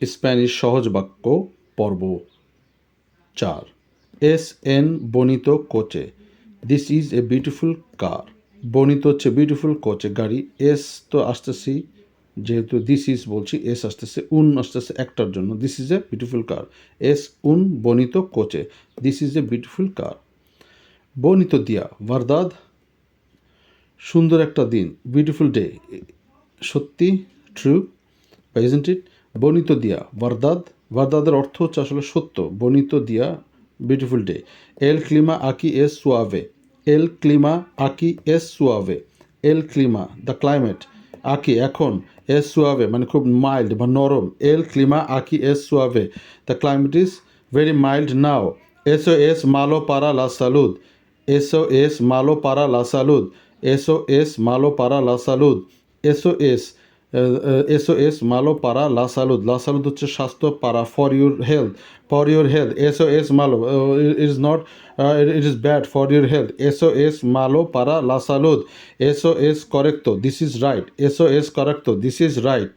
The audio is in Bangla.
স্প্যানিশ সহজ বাক্য পর্ব 4। এস এন বনিতো কোচে, this is a beautiful car. বনিতো হচ্ছে বিউটিফুল, কোচে গাড়ি। এস তো আসতেছি, যেহেতু দিস ইজ বলছি, এস আসতেছে, আসতেছে একটার জন্য। This is a beautiful car. এস বনিতো কোচে, this is a beautiful car. বনিতো দিয়া ভারদাদ, সুন্দর একটা দিন। বিউটিফুল ডে, সত্যি, ট্রু বা ইজন্ট ইট। বনিতো দিয়া ভারদাদ, ভারদাদের অর্থ হচ্ছে আসলে সত্য। বনিতো দিয়া বিউটিফুল ডে। এল ক্লিমা আকি এস সুয়াভে, এল ক্লিমা আকি এস সুয়াভে, এল ক্লিমা দ্য ক্লাইমেট, আকি এখন, এস সুয়াভে মানে খুব মাইল্ড বা নরম। এল ক্লিমা আকি এস সুয়াভে, the climate is very mild now. এসো এস মালো পারা লা সালুদ, এসো এস মালো পারা লা সালুদ, এসো এস মালো পারা লা সালুদ, এসো এস এসো এস মালো পারা লা সালুদ। লা সালুদ হচ্ছে স্বাস্থ্য, পারা for your health, for your health. এসো এস মালো it is not, it is bad for your health. এসো এস মালো পারা লা সালুদ, এসো এস করেক্টো, দিস ইজ রাইট, এসো এস করেক্টো, দিস ইজ রাইট।